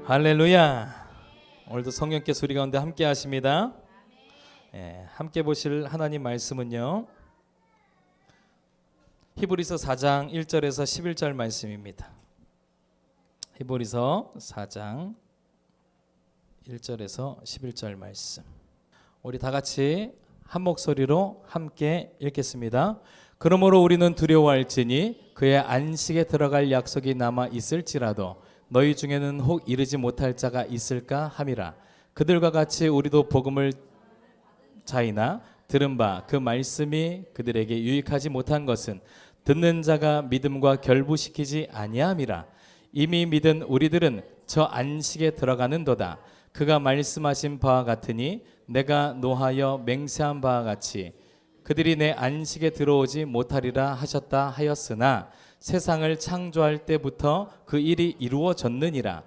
할렐루야. 오늘도 성령께 소리 가운데 함께 하십니다. 함께 보실 하나님 말씀은요, 히브리서 4장 1절에서 11절 말씀입니다. 히브리서 4장 1절에서 11절 말씀, 우리 다 같이 한 목소리로 함께 읽겠습니다. 그러므로 우리는 두려워할지니 그의 안식에 들어갈 약속이 남아 있을지라도 너희 중에는 혹 이르지 못할 자가 있을까 함이라. 그들과 같이 우리도 복음을 자이나 들은 바 그 말씀이 그들에게 유익하지 못한 것은 듣는 자가 믿음과 결부시키지 아니함이라. 이미 믿은 우리들은 저 안식에 들어가는도다. 그가 말씀하신 바와 같으니 내가 노하여 맹세한 바와 같이 그들이 내 안식에 들어오지 못하리라 하셨다 하였으나 세상을 창조할 때부터 그 일이 이루어졌느니라.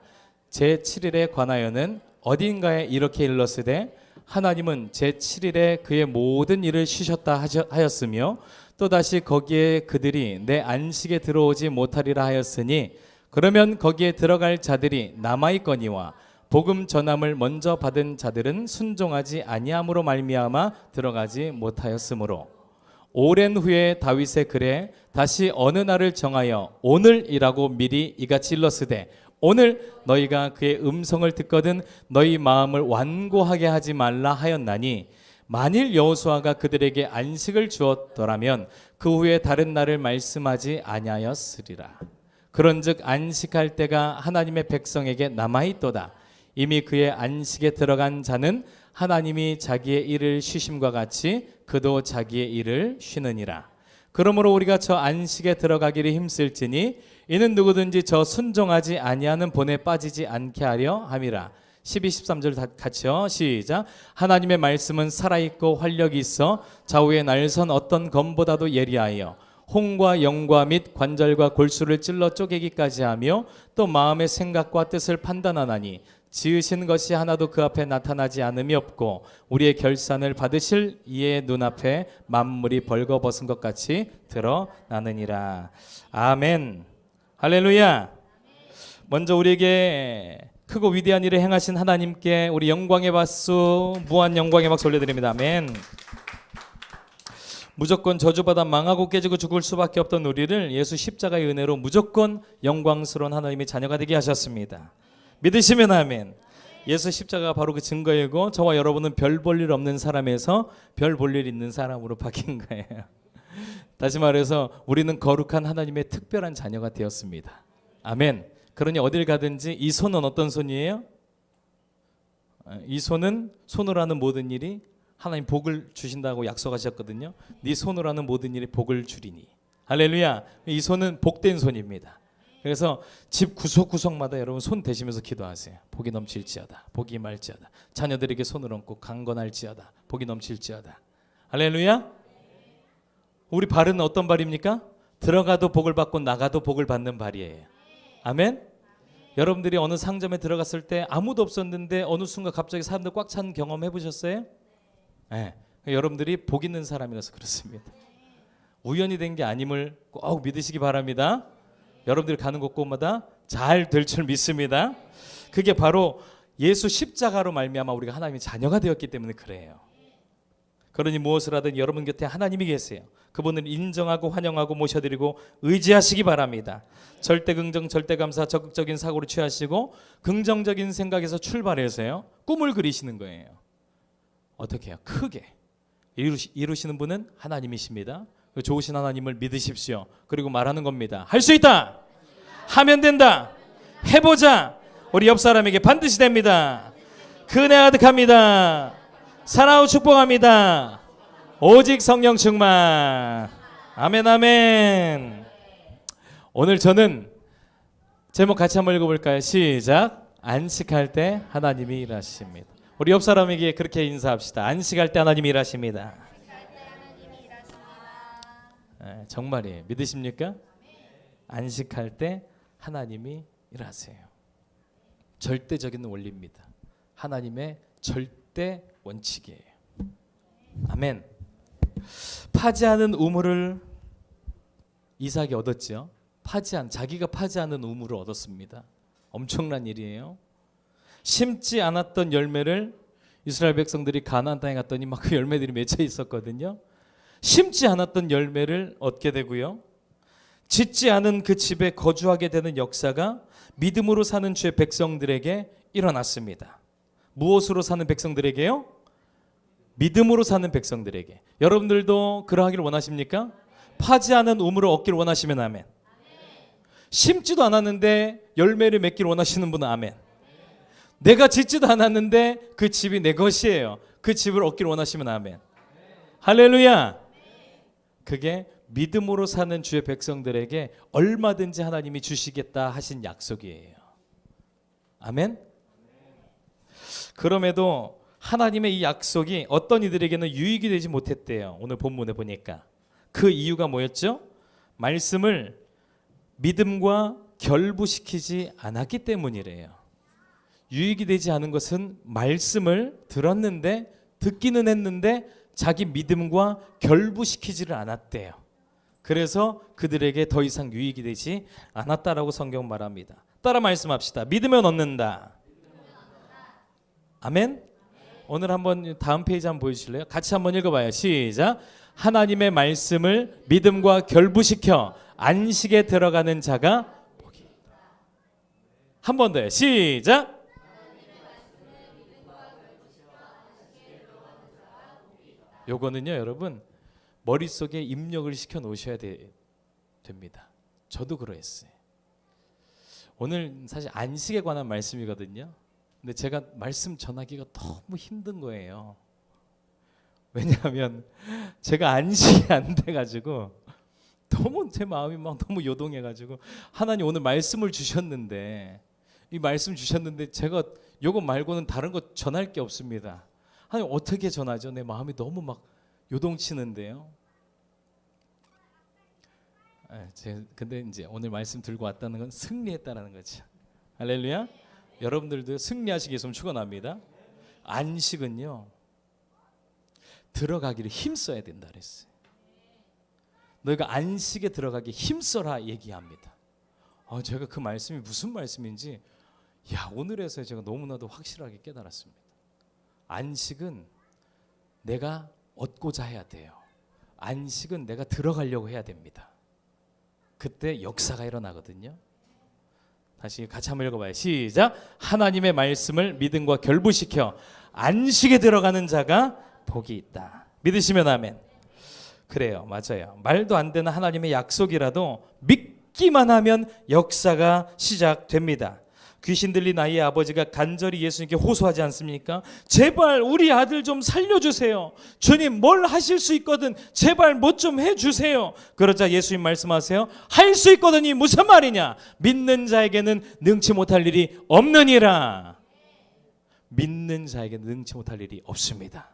제7일에 관하여는 어딘가에 이렇게 일렀으되 하나님은 제7일에 그의 모든 일을 쉬셨다 하였으며 또다시 거기에 그들이 내 안식에 들어오지 못하리라 하였으니 그러면 거기에 들어갈 자들이 남아있거니와 복음 전함을 먼저 받은 자들은 순종하지 아니함으로 말미암아 들어가지 못하였으므로 오랜 후에 다윗의 글에 다시 어느 날을 정하여 오늘이라고 미리 이같이 일렀으되 오늘 너희가 그의 음성을 듣거든 너희 마음을 완고하게 하지 말라 하였나니 만일 여호수아가 그들에게 안식을 주었더라면 그 후에 다른 날을 말씀하지 아니하였으리라. 그런즉 안식할 때가 하나님의 백성에게 남아있도다. 이미 그의 안식에 들어간 자는 하나님이 자기의 일을 쉬심과 같이 그도 자기의 일을 쉬느니라. 그러므로 우리가 저 안식에 들어가기를 힘쓸지니 이는 누구든지 저 순종하지 아니하는 본에 빠지지 않게 하려 함이라. 12, 13절 같이요. 시작. 하나님의 말씀은 살아있고 활력이 있어 좌우의 날선 어떤 검보다도 예리하여 홍과 영과 및 관절과 골수를 찔러 쪼개기까지 하며 또 마음의 생각과 뜻을 판단하나니 지으신 것이 하나도 그 앞에 나타나지 않음이 없고 우리의 결산을 받으실 이의 눈앞에 만물이 벌거벗은 것 같이 드러나느니라. 아멘. 할렐루야. 먼저 우리에게 크고 위대한 일을 행하신 하나님께 우리 영광의 박수, 무한 영광의 박수 올려드립니다. 아멘. 무조건 저주받아 망하고 깨지고 죽을 수밖에 없던 우리를 예수 십자가의 은혜로 무조건 영광스러운 하나님의 자녀가 되게 하셨습니다. 믿으시면 아멘. 예수 십자가가 바로 그 증거이고 저와 여러분은 별 볼 일 없는 사람에서 별 볼 일 있는 사람으로 바뀐 거예요. 다시 말해서 우리는 거룩한 하나님의 특별한 자녀가 되었습니다. 아멘. 그러니 어딜 가든지 이 손은 어떤 손이에요? 이 손은 손으로 하는 모든 일이 하나님 복을 주신다고 약속하셨거든요. 네 손으로 하는 모든 일이 복을 주리니. 할렐루야. 이 손은 복된 손입니다. 그래서 집 구석구석마다 여러분 손 대시면서 기도하세요. 복이 넘칠지어다. 복이 임할지어다. 자녀들에게 손을 얹고 강건할지어다. 복이 넘칠지어다. 할렐루야. 우리 발은 어떤 발입니까? 들어가도 복을 받고 나가도 복을 받는 발이에요. 아멘. 여러분들이 어느 상점에 들어갔을 때 아무도 없었는데 어느 순간 갑자기 사람들 꽉 찬 경험 해보셨어요? 네. 여러분들이 복 있는 사람이라서 그렇습니다. 우연히 된 게 아님을 꼭 믿으시기 바랍니다. 여러분들이 가는 곳곳마다 잘 될 줄 믿습니다. 그게 바로 예수 십자가로 말미암아 우리가 하나님의 자녀가 되었기 때문에 그래요. 그러니 무엇을 하든 여러분 곁에 하나님이 계세요. 그분을 인정하고 환영하고 모셔드리고 의지하시기 바랍니다. 절대 긍정, 절대 감사, 적극적인 사고를 취하시고 긍정적인 생각에서 출발해서요 꿈을 그리시는 거예요. 어떻게 해요? 크게 이루시는 분은 하나님이십니다. 좋으신 하나님을 믿으십시오. 그리고 말하는 겁니다. 할 수 있다. 하면 된다. 해보자. 우리 옆 사람에게 반드시 됩니다. 그 은혜 가득합니다. 사랑하고 축복합니다. 오직 성령 충만. 아멘 아멘. 오늘 저는 제목 같이 한번 읽어볼까요? 시작. 안식할 때 하나님이 일하십니다. 우리 옆 사람에게 그렇게 인사합시다. 안식할 때 하나님이 일하십니다. 정말이에요. 믿으십니까? 안식할 때 하나님이 일하세요. 절대적인 원리입니다. 하나님의 절대 원칙이에요. 아멘. 파지하는 우물을 이삭이 얻었죠. 자기가 파지하는 우물을 얻었습니다. 엄청난 일이에요. 심지 않았던 열매를 이스라엘 백성들이 가나안 땅에 갔더니 막 그 열매들이 맺혀 있었거든요. 심지 않았던 열매를 얻게 되고요. 짓지 않은 그 집에 거주하게 되는 역사가 믿음으로 사는 주의 백성들에게 일어났습니다. 무엇으로 사는 백성들에게요? 믿음으로 사는 백성들에게. 여러분들도 그러하기를 원하십니까? 파지 않은 우물을 얻기를 원하시면 아멘. 심지도 않았는데 열매를 맺기를 원하시는 분은 아멘. 내가 짓지도 않았는데 그 집이 내 것이에요. 그 집을 얻기를 원하시면 아멘. 할렐루야. 그게 믿음으로 사는 주의 백성들에게 얼마든지 하나님이 주시겠다 하신 약속이에요. 아멘. 그럼에도 하나님의 이 약속이 어떤 이들에게는 유익이 되지 못했대요. 오늘 본문에 보니까 그 이유가 뭐였죠? 말씀을 믿음과 결부시키지 않았기 때문이래요. 유익이 되지 않은 것은 말씀을 들었는데 듣기는 했는데 자기 믿음과 결부시키지를 않았대요. 그래서 그들에게 더 이상 유익이 되지 않았다라고 성경 말합니다. 따라 말씀합시다. 믿으면 얻는다. 아멘. 오늘 한번 다음 페이지 한번 보여주실래요? 같이 한번 읽어봐요. 시작. 하나님의 말씀을 믿음과 결부시켜 안식에 들어가는 자가 복이 있다. 한 번 더요. 시작. 요거는요 여러분 머릿속에 입력을 시켜 놓으셔야 됩니다. 저도 그러했어요. 오늘 사실 안식에 관한 말씀이거든요. 근데 제가 말씀 전하기가 너무 힘든 거예요. 왜냐하면 제가 안식이 안 돼가지고 너무 제 마음이 막 너무 요동해가지고 하나님 오늘 말씀을 주셨는데 이 말씀 주셨는데 제가 요거 말고는 다른 거 전할 게 없습니다. 하나님 어떻게 전하죠? 내 마음이 너무 막 요동치는데요. 근데 이제 오늘 말씀 들고 왔다는 건 승리했다라는 거죠. 할렐루야. 여러분들도 승리하시기 위해서 축원합니다. 안식은요 들어가기를 힘써야 된다 그랬어요. 너희가 안식에 들어가기 힘써라 얘기합니다. 제가 그 말씀이 무슨 말씀인지 오늘에서 제가 너무나도 확실하게 깨달았습니다. 안식은 내가 얻고자 해야 돼요. 안식은 내가 들어가려고 해야 됩니다. 그때 역사가 일어나거든요. 다시 같이 한번 읽어봐요. 시작. 하나님의 말씀을 믿음과 결부시켜 안식에 들어가는 자가 복이 있다. 믿으시면 아멘. 그래요. 맞아요. 말도 안 되는 하나님의 약속이라도 믿기만 하면 역사가 시작됩니다. 귀신 들린 아이의 아버지가 간절히 예수님께 호소하지 않습니까? 제발 우리 아들 좀 살려주세요. 주님 뭘 하실 수 있거든 제발 뭐 좀 해주세요. 그러자 예수님 말씀하세요. 할 수 있거든이 무슨 말이냐? 믿는 자에게는 능치 못할 일이 없느니라. 믿는 자에게는 능치 못할 일이 없습니다.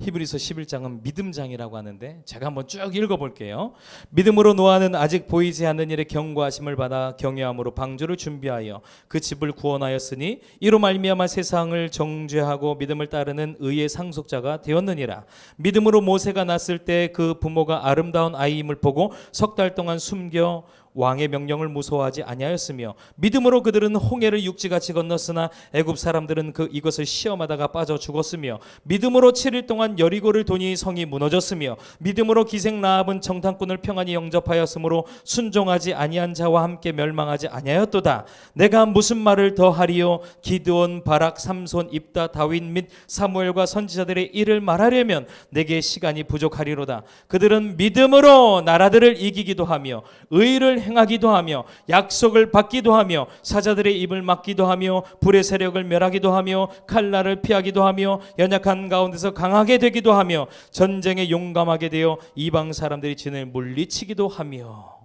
히브리서 11장은 믿음장이라고 하는데 제가 한번 쭉 읽어볼게요. 믿음으로 노아는 아직 보이지 않는 일에 경고하심을 받아 경외함으로 방주를 준비하여 그 집을 구원하였으니 이로 말미암아 세상을 정죄하고 믿음을 따르는 의의 상속자가 되었느니라. 믿음으로 모세가 낳았을 때 그 부모가 아름다운 아이임을 보고 석 달 동안 숨겨 왕의 명령을 무서워하지 아니하였으며 믿음으로 그들은 홍해를 육지같이 건넜으나 애굽 사람들은 이것을 시험하다가 빠져 죽었으며 믿음으로 7일 동안 여리고를 도니 성이 무너졌으며 믿음으로 기생 라합은 정탐꾼을 평안히 영접하였으므로 순종하지 아니한 자와 함께 멸망하지 아니하였도다. 내가 무슨 말을 더하리요? 기드온, 바락, 삼손, 입다, 다윗 및 사무엘과 선지자들의 일을 말하려면 내게 시간이 부족하리로다. 그들은 믿음으로 나라들을 이기기도 하며 의를 행하기도 하며 약속을 받기도 하며 사자들의 입을 막기도 하며 불의 세력을 멸하기도 하며 칼날을 피하기도 하며 연약한 가운데서 강하게 되기도 하며 전쟁에 용감하게 되어 이방 사람들이 진을 물리치기도 하며.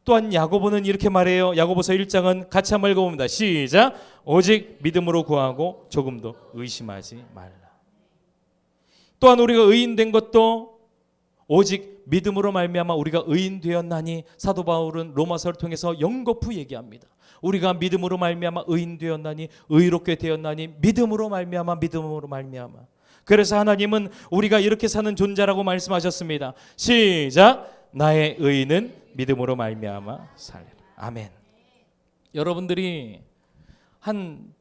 또한 야고보는 이렇게 말해요. 야고보서 1장은 같이 한번 읽어봅니다. 시작. 오직 믿음으로 구하고 조금도 의심하지 말라. 또한 우리가 의인된 것도 오직 믿음으로 말미암아 우리가 의인되었나니. 사도 바울은 로마서를 통해서 연거푸 얘기합니다. 우리가 믿음으로 말미암아 의인되었나니, 의롭게 되었나니, 믿음으로 말미암아, 믿음으로 말미암아. 그래서 하나님은 우리가 이렇게 사는 존재라고 말씀하셨습니다. 시작. 나의 의는 믿음으로 말미암아 살리라. 아멘. 여러분들이 한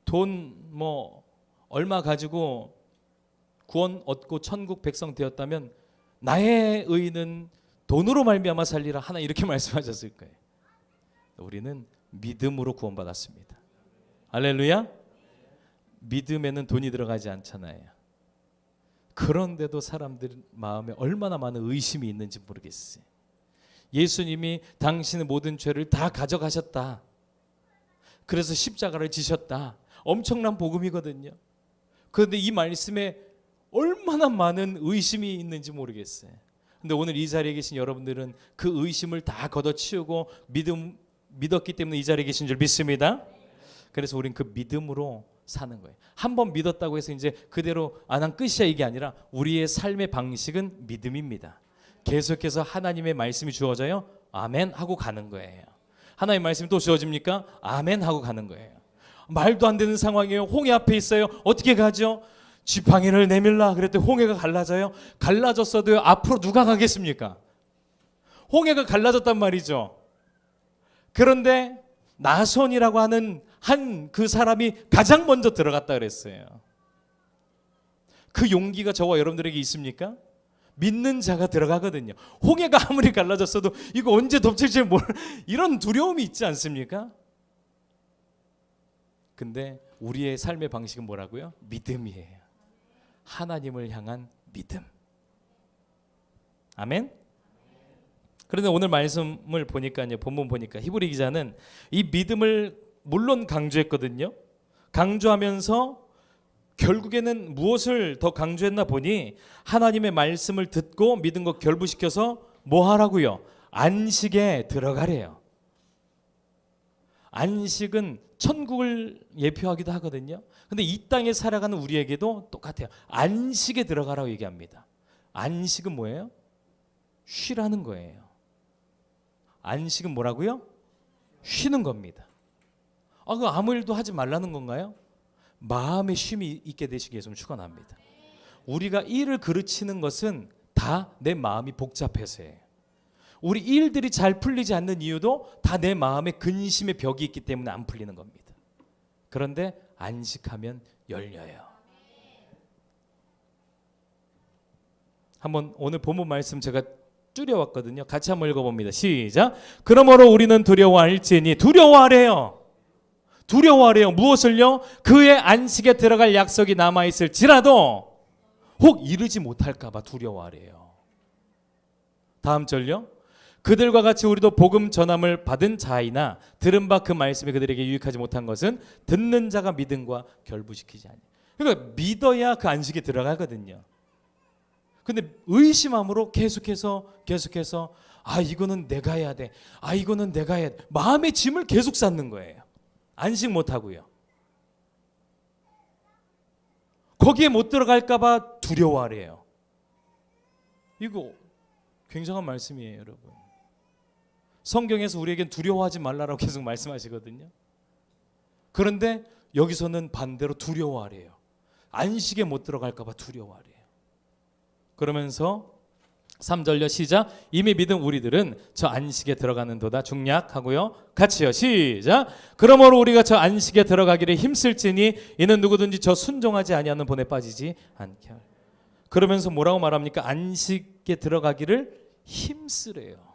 돈 뭐 얼마 가지고 구원 얻고 천국 백성 되었다면 나의 의는 돈으로 말미암아 살리라 하나 이렇게 말씀하셨을 거예요. 우리는 믿음으로 구원받았습니다. 할렐루야. 믿음에는 돈이 들어가지 않잖아요. 그런데도 사람들 마음에 얼마나 많은 의심이 있는지 모르겠어요. 예수님이 당신의 모든 죄를 다 가져가셨다. 그래서 십자가를 지셨다. 엄청난 복음이거든요. 그런데 이 말씀에 얼마나 많은 의심이 있는지 모르겠어요. 근데 오늘 이 자리에 계신 여러분들은 그 의심을 다 걷어치우고 믿었기 때문에 이 자리에 계신 줄 믿습니다. 그래서 우린 그 믿음으로 사는 거예요. 한 번 믿었다고 해서 이제 그대로 난 끝이야 이게 아니라 우리의 삶의 방식은 믿음입니다. 계속해서 하나님의 말씀이 주어져요. 아멘 하고 가는 거예요. 하나님의 말씀이 또 주어집니까? 아멘 하고 가는 거예요. 말도 안 되는 상황이에요. 홍해 앞에 있어요. 어떻게 가죠? 지팡이를 내밀라 그랬더니 홍해가 갈라져요. 갈라졌어도 앞으로 누가 가겠습니까? 홍해가 갈라졌단 말이죠. 그런데 나손이라고 하는 한 그 사람이 가장 먼저 들어갔다 그랬어요. 그 용기가 저와 여러분들에게 있습니까? 믿는 자가 들어가거든요. 홍해가 아무리 갈라졌어도 이거 언제 덮칠지 모르 이런 두려움이 있지 않습니까? 근데 우리의 삶의 방식은 뭐라고요? 믿음이에요. 하나님을 향한 믿음. 아멘. 그런데 오늘 말씀을 보니까요, 본문 보니까 히브리 기자는 이 믿음을 물론 강조했거든요. 강조하면서 결국에는 무엇을 더 강조했나 보니 하나님의 말씀을 듣고 믿은 것 결부시켜서 뭐 하라고요? 안식에 들어가래요. 안식은 천국을 예표하기도 하거든요. 근데 이 땅에 살아가는 우리에게도 똑같아요. 안식에 들어가라고 얘기합니다. 안식은 뭐예요? 쉬라는 거예요. 안식은 뭐라고요? 쉬는 겁니다. 그 아무 일도 하지 말라는 건가요? 마음의 쉼이 있게 되시기 위해서 축원합니다. 우리가 일을 그르치는 것은 다 내 마음이 복잡해서예요. 우리 일들이 잘 풀리지 않는 이유도 다 내 마음에 근심의 벽이 있기 때문에 안 풀리는 겁니다. 그런데 안식하면 열려요. 한번 오늘 본문 말씀 제가 줄여왔거든요. 같이 한번 읽어봅니다. 시작. 그러므로 우리는 두려워할지니 두려워하래요. 두려워하래요. 무엇을요? 그의 안식에 들어갈 약속이 남아있을지라도 혹 이르지 못할까 봐 두려워하래요. 다음 절요. 그들과 같이 우리도 복음 전함을 받은 자이나 들은 바 그 말씀이 그들에게 유익하지 못한 것은 듣는 자가 믿음과 결부시키지 아니하니. 그러니까 믿어야 그 안식에 들어가거든요. 근데 의심함으로 계속해서 이거는 내가 해야 돼. 이거는 내가 해야 돼. 마음의 짐을 계속 쌓는 거예요. 안식 못하고요. 거기에 못 들어갈까 봐 두려워하래요. 이거 굉장한 말씀이에요, 여러분. 성경에서 우리에겐 두려워하지 말라라고 계속 말씀하시거든요. 그런데 여기서는 반대로 두려워하래요. 안식에 못 들어갈까 봐 두려워하래요. 그러면서 3절요. 시작. 이미 믿은 우리들은 저 안식에 들어가는도다. 중략하고요. 같이요. 시작. 그러므로 우리가 저 안식에 들어가기를 힘쓸지니 이는 누구든지 저 순종하지 아니하는 본에 빠지지 않게 하라. 그러면서 뭐라고 말합니까? 안식에 들어가기를 힘쓰래요.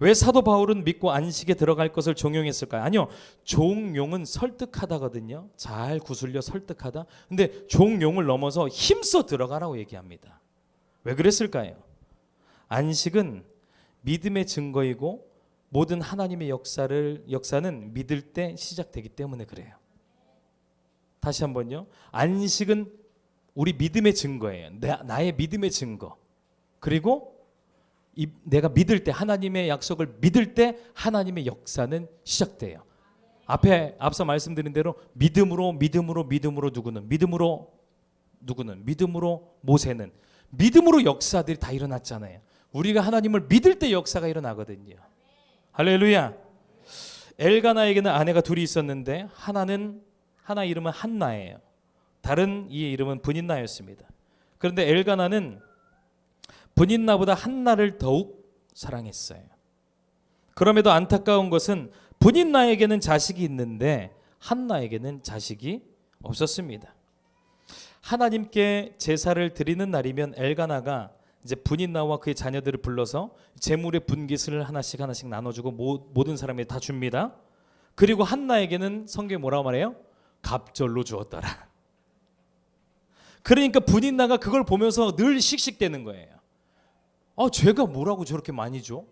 왜 사도 바울은 믿고 안식에 들어갈 것을 종용했을까요? 아니요. 종용은 설득하다거든요. 잘 구슬려 설득하다. 근데 종용을 넘어서 힘써 들어가라고 얘기합니다. 왜 그랬을까요? 안식은 믿음의 증거이고 모든 하나님의 역사는 믿을 때 시작되기 때문에 그래요. 다시 한번요. 안식은 우리 믿음의 증거예요. 나의 믿음의 증거. 그리고 내가 믿을 때 하나님의 약속을 믿을 때 하나님의 역사는 시작돼요. 앞서 말씀드린 대로 믿음으로 누구는 믿음으로 모세는 믿음으로 역사들이 다 일어났잖아요. 우리가 하나님을 믿을 때 역사가 일어나거든요. 할렐루야. 엘가나에게는 아내가 둘이 있었는데 하나 이름은 한나예요. 다른 이의 이름은 브닌나였습니다. 그런데 엘가나는 브닌나보다 한나를 더욱 사랑했어요. 그럼에도 안타까운 것은 분인나에게는 자식이 있는데 한나에게는 자식이 없었습니다. 하나님께 제사를 드리는 날이면 엘가나가 이제 분인나와 그의 자녀들을 불러서 제물의 분깃을 하나씩 나눠주고 모든 사람이 다 줍니다. 그리고 한나에게는 성경에 뭐라고 말해요? 갑절로 주었더라. 그러니까 분인나가 그걸 보면서 늘 씩씩대는 거예요. 쟤가 뭐라고 저렇게 많이 줘?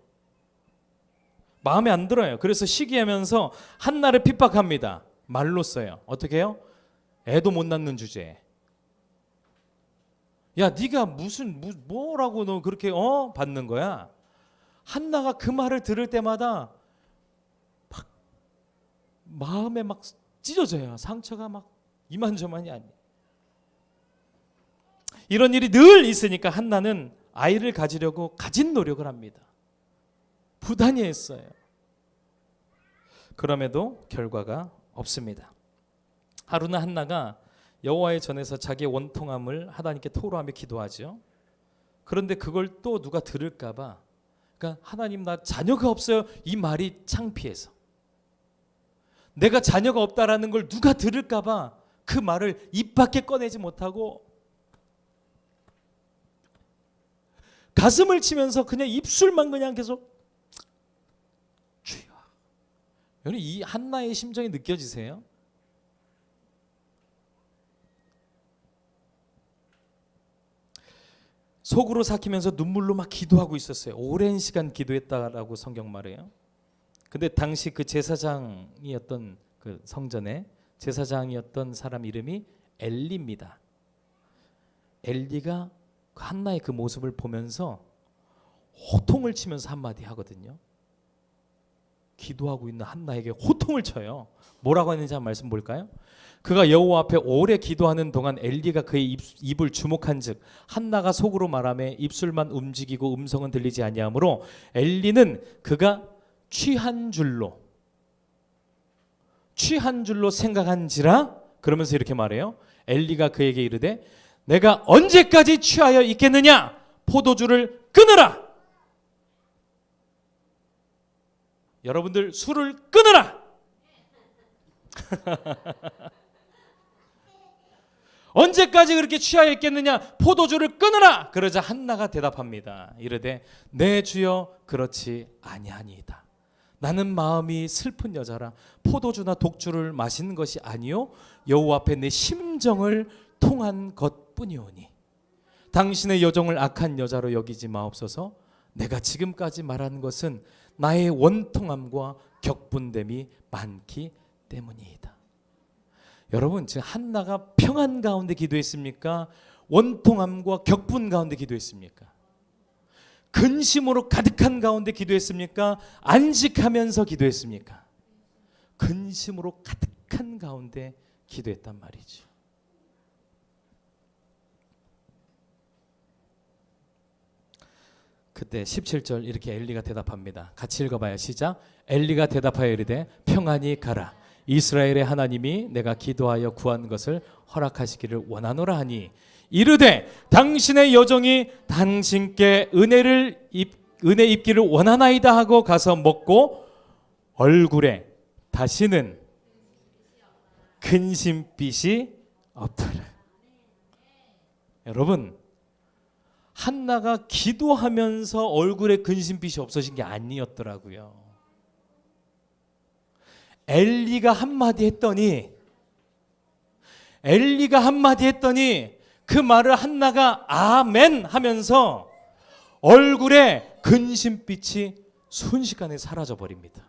마음에 안 들어요. 그래서 시기하면서 한나를 핍박합니다. 말로 써요. 어떻게 해요? 애도 못 낳는 주제에. 야, 네가 뭐라고 너 그렇게 받는 거야? 한나가 그 말을 들을 때마다 막 마음에 막 찢어져요. 상처가 막 이만저만이 아니에요. 이런 일이 늘 있으니까 한나는 아이를 가지려고 가진 노력을 합니다. 부단히 했어요. 그럼에도 결과가 없습니다. 하루는 한나가 여호와의 전에서 자기의 원통함을 하나님께 토로하며 기도하죠. 그런데 그걸 또 누가 들을까 봐, 그러니까 하나님 나 자녀가 없어요, 이 말이 창피해서, 내가 자녀가 없다라는 걸 누가 들을까 봐 그 말을 입 밖에 꺼내지 못하고 가슴을 치면서 그냥 입술만 그냥 계속 주여. 여러분, 이 한나의 심정이 느껴지세요? 속으로 삭히면서 눈물로 막 기도하고 있었어요. 오랜 시간 기도했다라고 성경 말해요. 근데 당시 그 제사장이었던 그 성전에 제사장이었던 사람 이름이 엘리입니다. 엘리가 한나의 그 모습을 보면서 호통을 치면서 한마디 하거든요. 기도하고 있는 한나에게 호통을 쳐요. 뭐라고 했는지 한번 말씀 볼까요? 그가 여호와 앞에 오래 기도하는 동안 엘리가 그의 입을 주목한즉 한나가 속으로 말하며 입술만 움직이고 음성은 들리지 아니하므로 엘리는 그가 취한 줄로 생각한지라. 그러면서 이렇게 말해요. 엘리가 그에게 이르되 내가 언제까지 취하여 있겠느냐? 포도주를 끊으라. 여러분들 술을 끊으라. 언제까지 그렇게 취하여 있겠느냐? 포도주를 끊으라. 그러자 한나가 대답합니다. 이르되 내 주여 그렇지 아니하니이다. 나는 마음이 슬픈 여자라 포도주나 독주를 마신 것이 아니요 여호와 앞에 내 심정을 통한 것뿐이오니 당신의 여종을 악한 여자로 여기지 마옵소서. 내가 지금까지 말한 것은 나의 원통함과 격분됨이 많기 때문이다. 여러분, 지금 한나가 평안 가운데 기도했습니까? 원통함과 격분 가운데 기도했습니까? 근심으로 가득한 가운데 기도했습니까? 안식하면서 기도했습니까? 근심으로 가득한 가운데 기도했단 말이죠. 그때 17절 이렇게 엘리가 대답합니다. 같이 읽어봐요. 시작. 엘리가 대답하여 이르되 평안히 가라. 이스라엘의 하나님이 내가 기도하여 구한 것을 허락하시기를 원하노라 하니 이르되 당신의 여종이 당신께 은혜 입기를 원하나이다 하고 가서 먹고 얼굴에 다시는 근심빛이 없더라. 여러분, 한나가 기도하면서 얼굴에 근심빛이 없어진 게 아니었더라고요. 엘리가 한마디 했더니 그 말을 한나가 아멘 하면서 얼굴에 근심빛이 순식간에 사라져 버립니다.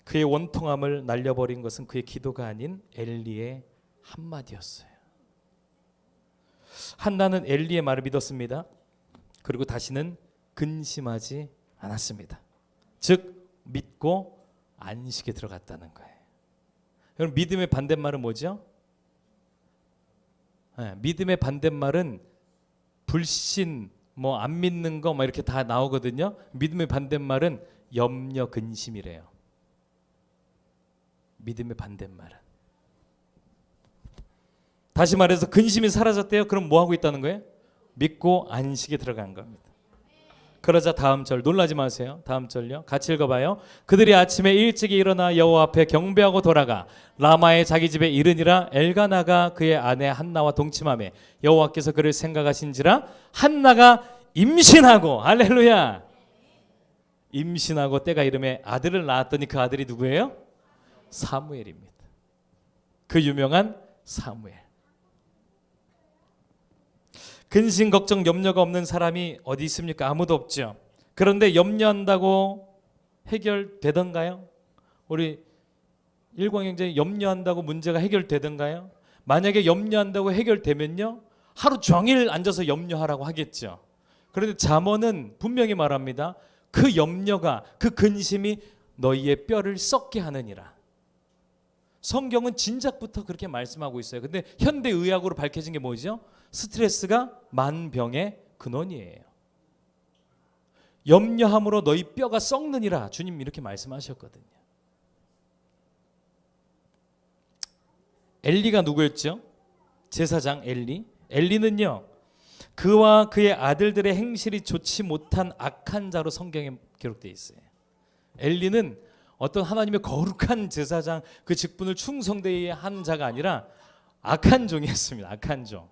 그의 원통함을 날려버린 것은 그의 기도가 아닌 엘리의 한마디였어요. 한나는 엘리의 말을 믿었습니다. 그리고 다시는 근심하지 않았습니다. 즉 믿고 안식에 들어갔다는 거예요. 여러분, 믿음의 반대말은 뭐죠? 믿음의 반대말은 불신, 안 믿는 거 이렇게 다 나오거든요. 믿음의 반대말은 염려, 근심이래요. 믿음의 반대말은. 다시 말해서 근심이 사라졌대요. 그럼 뭐 하고 있다는 거예요? 믿고 안식에 들어간 겁니다. 그러자 다음 절 놀라지 마세요. 다음 절요. 같이 읽어봐요. 그들이 아침에 일찍이 일어나 여호와 앞에 경배하고 돌아가 라마의 자기 집에 이르니라. 엘가나가 그의 아내 한나와 동침하며 여호와께서 그를 생각하신지라. 한나가 임신하고, 할렐루야, 임신하고 때가 이름에 아들을 낳았더니 그 아들이 누구예요? 사무엘입니다. 그 유명한 사무엘. 근심 걱정 염려가 없는 사람이 어디 있습니까? 아무도 없죠. 그런데 염려한다고 해결되던가요? 우리 일광형제 염려한다고 문제가 해결되던가요? 만약에 염려한다고 해결되면요, 하루 종일 앉아서 염려하라고 하겠죠. 그런데 잠언은 분명히 말합니다. 그 염려가, 그 근심이 너희의 뼈를 썩게 하느니라. 성경은 진작부터 그렇게 말씀하고 있어요. 근데 현대의학으로 밝혀진 게 뭐죠? 스트레스가 만병의 근원이에요. 염려함으로 너희 뼈가 썩느니라. 주님 이렇게 말씀하셨거든요. 엘리가 누구였죠? 제사장 엘리. 엘리는요, 그와 그의 아들들의 행실이 좋지 못한 악한 자로 성경에 기록되어 있어요. 엘리는 어떤 하나님의 거룩한 제사장 그 직분을 충성되게 한 자가 아니라 악한 종이었습니다. 악한 종.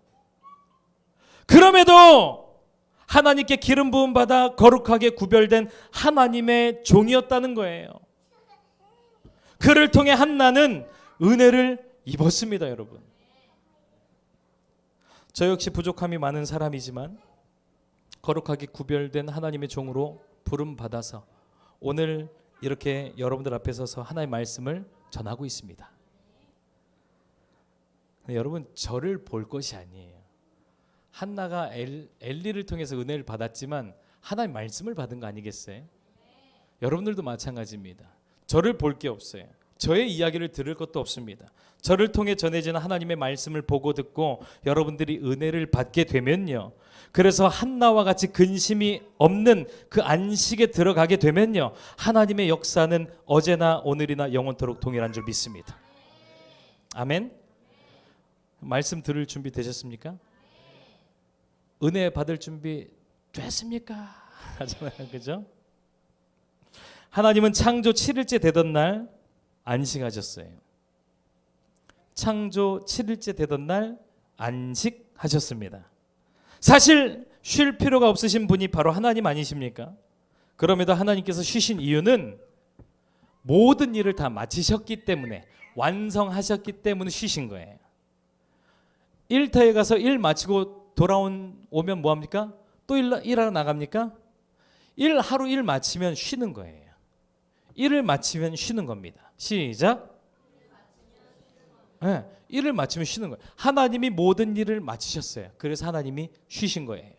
그럼에도 하나님께 기름 부음 받아 거룩하게 구별된 하나님의 종이었다는 거예요. 그를 통해 한나는 은혜를 입었습니다, 여러분. 저 역시 부족함이 많은 사람이지만 거룩하게 구별된 하나님의 종으로 부름 받아서 오늘 이렇게 여러분들 앞에 서서 하나님의 말씀을 전하고 있습니다. 여러분, 저를 볼 것이 아니에요. 한나가 엘리를 통해서 은혜를 받았지만 하나님의 말씀을 받은 거 아니겠어요? 여러분들도 마찬가지입니다. 저를 볼 게 없어요. 저의 이야기를 들을 것도 없습니다. 저를 통해 전해지는 하나님의 말씀을 보고 듣고 여러분들이 은혜를 받게 되면요, 그래서 한나와 같이 근심이 없는 그 안식에 들어가게 되면요, 하나님의 역사는 어제나 오늘이나 영원토록 동일한 줄 믿습니다. 아멘. 말씀 들을 준비 되셨습니까? 은혜 받을 준비 됐습니까? 하잖아요, 그죠? 하나님은 창조 7일째 되던 날 안식하셨어요. 창조 7일째 되던 날 안식하셨습니다. 사실 쉴 필요가 없으신 분이 바로 하나님 아니십니까? 그럼에도 하나님께서 쉬신 이유는 모든 일을 다 마치셨기 때문에, 완성하셨기 때문에 쉬신 거예요. 일터에 가서 일 마치고 오면 뭐합니까? 또 일하러 나갑니까? 하루 일 마치면 쉬는 거예요. 일을 마치면 쉬는 겁니다. 시작. 네, 일을 마치면 쉬는 거예요. 하나님이 모든 일을 마치셨어요. 그래서 하나님이 쉬신 거예요.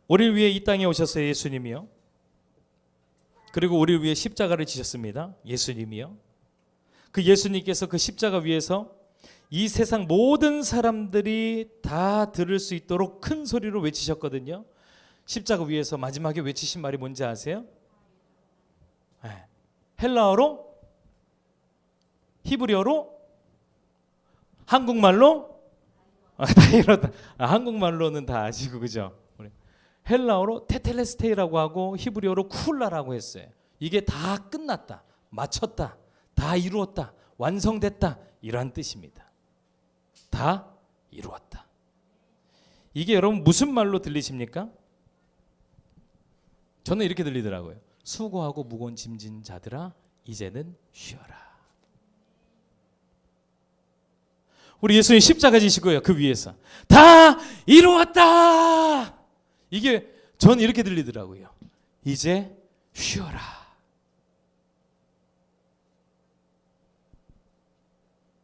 우리를 위해 이 땅에 오셨어요, 예수님이요. 그리고 우리를 위해 십자가를 지셨습니다, 예수님이요. 그 예수님께서 그 십자가 위에서 이 세상 모든 사람들이 다 들을 수 있도록 큰 소리로 외치셨거든요. 십자가 위에서 마지막에 외치신 말이 뭔지 아세요? 네. 헬라어로, 히브리어로, 한국말로, 다 이렇다. 한국말로는 다 아시고, 그죠? 헬라어로 테텔레스테이라고 하고 히브리어로 쿨라라고 했어요. 이게 다 끝났다, 마쳤다, 다 이루었다, 완성됐다, 이러한 뜻입니다. 다 이루었다. 이게 여러분 무슨 말로 들리십니까? 저는 이렇게 들리더라고요. 수고하고 무거운 짐진 자들아 이제는 쉬어라. 우리 예수님 십자가 지시고요, 그 위에서 다 이루었다. 이게 저는 이렇게 들리더라고요. 이제 쉬어라.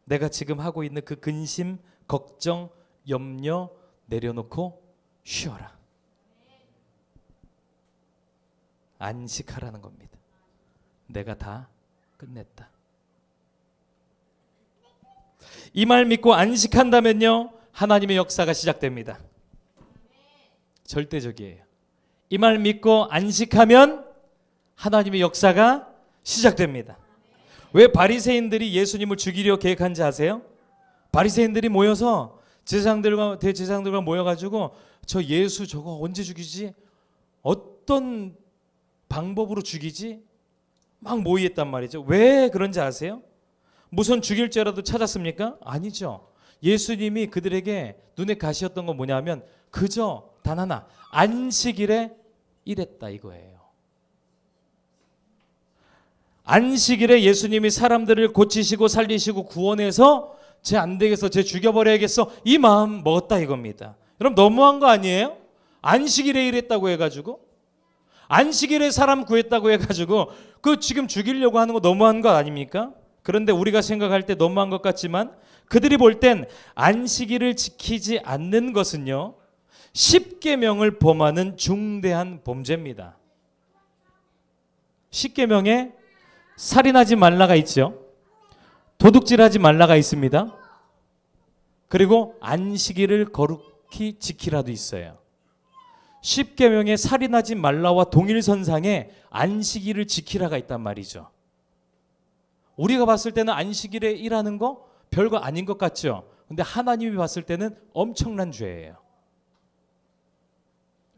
내가 지금 하고 있는 그 근심, 걱정, 염려 내려놓고 쉬어라. 안식하라는 겁니다. 내가 다 끝냈다. 이 말 믿고 안식한다면요, 하나님의 역사가 시작됩니다. 절대적이에요. 이 말 믿고 안식하면 하나님의 역사가 시작됩니다. 왜 바리새인들이 예수님을 죽이려 계획한지 아세요? 바리새인들이 모여서 제사장들과 대제사장들과 모여가지고 저 예수 저거 언제 죽이지? 어떤 방법으로 죽이지? 막 모의했단 말이죠. 왜 그런지 아세요? 무슨 죽일 죄라도 찾았습니까? 아니죠. 예수님이 그들에게 눈에 가시였던 건 뭐냐면 그저 단 하나, 안식일에 일했다 이거예요. 안식일에 예수님이 사람들을 고치시고 살리시고 구원해서 쟤 안 되겠어, 쟤 죽여버려야겠어, 이 마음 먹었다 이겁니다. 여러분 너무한 거 아니에요? 안식일에 일했다고 해가지고, 안식일에 사람 구했다고 해가지고 그 지금 죽이려고 하는 거 너무한 거 아닙니까? 그런데 우리가 생각할 때 너무한 것 같지만 그들이 볼 땐 안식일을 지키지 않는 것은요, 십계명을 범하는 중대한 범죄입니다. 십계명에 살인하지 말라가 있죠. 도둑질하지 말라가 있습니다. 그리고 안식일을 거룩히 지키라도 있어요. 십계명에 살인하지 말라와 동일선상에 안식일을 지키라가 있단 말이죠. 우리가 봤을 때는 안식일에 일하는 거 별거 아닌 것 같죠. 근데 하나님이 봤을 때는 엄청난 죄예요.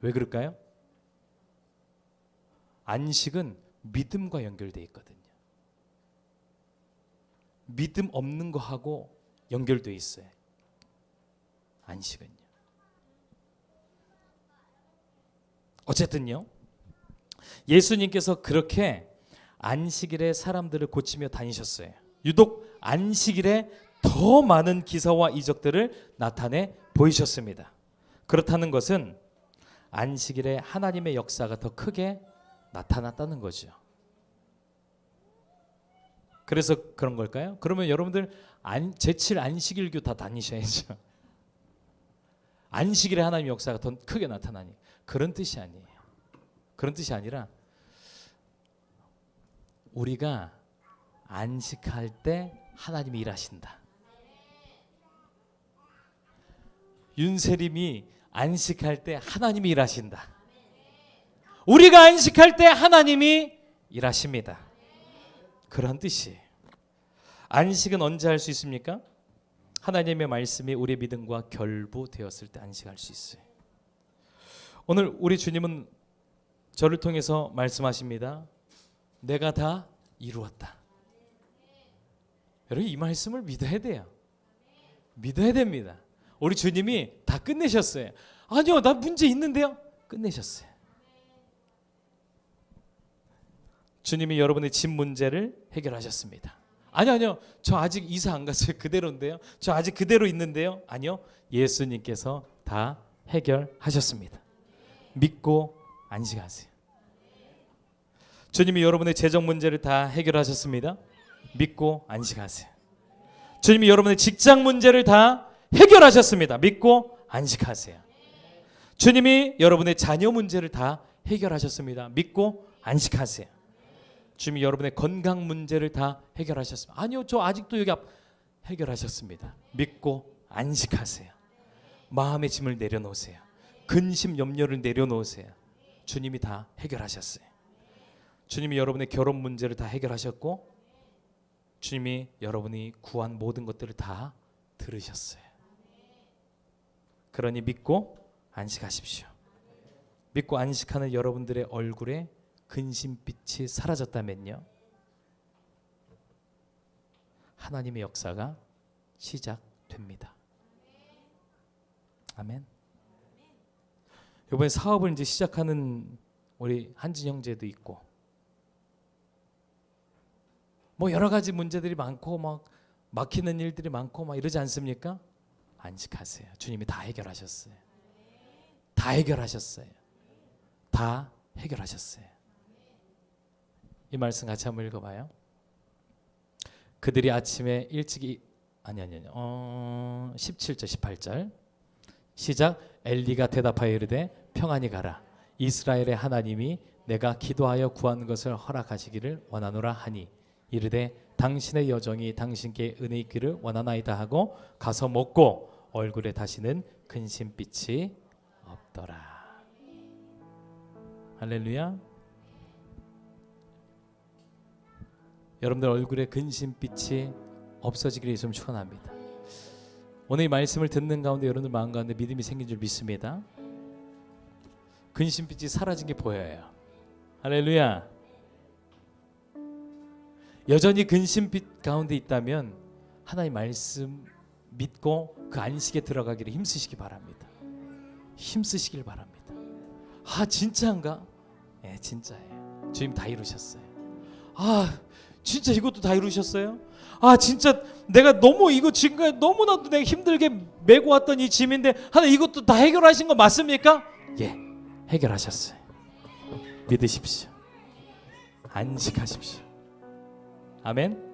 왜 그럴까요? 안식은 믿음과 연결되어 있거든요. 믿음 없는 거하고 연결되어 있어요. 안식은요. 어쨌든요, 예수님께서 그렇게 안식일에 사람들을 고치며 다니셨어요. 유독 안식일에 더 많은 기사와 이적들을 나타내 보이셨습니다. 그렇다는 것은 안식일에 하나님의 역사가 더 크게 나타났다는 거죠. 그래서 그런 걸까요? 그러면 여러분들 제7 안식일교 다 다니셔야죠. 안식일에 하나님의 역사가 더 크게 나타나니, 그런 뜻이 아니에요. 그런 뜻이 아니라 우리가 안식할 때 하나님이 일하신다. 윤세림이 안식할 때 하나님이 일하신다. 우리가 안식할 때 하나님이 일하십니다. 그런 뜻이에요. 안식은 언제 할 수 있습니까? 하나님의 말씀이 우리의 믿음과 결부되었을 때 안식할 수 있어요. 오늘 우리 주님은 저를 통해서 말씀하십니다. 내가 다 이루었다. 여러분 이 말씀을 믿어야 돼요. 믿어야 됩니다. 우리 주님이 다 끝내셨어요. 아니요, 나 문제 있는데요. 끝내셨어요. 주님이 여러분의 집 문제를 해결하셨습니다. 아니요, 저 아직 이사 안 갔어요. 그대로인데요. 저 아직 그대로 있는데요. 아니요, 예수님께서 다 해결하셨습니다. 믿고 안식하세요. 주님이 여러분의 재정 문제를 다 해결하셨습니다. 믿고 안식하세요. 주님이 여러분의 직장 문제를 다 해결하셨습니다. 믿고 안식하세요. 주님이 여러분의 자녀 문제를 다 해결하셨습니다. 믿고 안식하세요. 주님이 여러분의 건강 문제를 다 해결하셨습니다. 아니요, 저 아직도 여기 해결하셨습니다. 믿고 안식하세요. 마음의 짐을 내려놓으세요. 근심 염려를 내려놓으세요. 주님이 다 해결하셨어요. 주님이 여러분의 결혼 문제를 다 해결하셨고, 주님이 여러분이 구한 모든 것들을 다 들으셨어요. 그러니 믿고 안식하십시오. 믿고 안식하는 여러분들의 얼굴에 근심빛이 사라졌다면요, 하나님의 역사가 시작됩니다. 아멘. 이번에 사업을 이제 시작하는 우리 한진 형제도 있고, 뭐 여러 가지 문제들이 많고 막 막히는 일들이 많고 막 이러지 않습니까? 안식하세요. 주님이 다 해결하셨어요. 다 해결하셨어요. 다 해결하셨어요. 이 말씀 같이 한번 읽어봐요. 그들이 아침에 일찍 17절 18절 시작. 엘리가 대답하여 이르되 평안히 가라. 이스라엘의 하나님이 내가 기도하여 구한 것을 허락하시기를 원하노라 하니 이르되 당신의 여종이 당신께 은혜 있기를 원하나이다 하고 가서 먹고 얼굴에 다시는 근심빛이 없더라. 할렐루야. 여러분들 얼굴에 근심빛이 없어지기를 예수님 축원합니다. 오늘 이 말씀을 듣는 가운데 여러분들 마음 가운데 믿음이 생긴 줄 믿습니다. 근심빛이 사라진 게 보여요. 할렐루야. 여전히 근심빛 가운데 있다면 하나님 말씀 믿고 그 안식에 들어가기를 힘쓰시기 바랍니다. 힘쓰시길 바랍니다. 아 진짜인가? 네 진짜예요. 주님 다 이루셨어요. 아 진짜 이것도 다 이루셨어요? 아 진짜 내가 너무 이거 지금까지 너무나도 내가 힘들게 메고 왔던 이 짐인데 하나님 이것도 다 해결하신 거 맞습니까? 예 해결하셨어요. 믿으십시오. 안식하십시오. 아멘.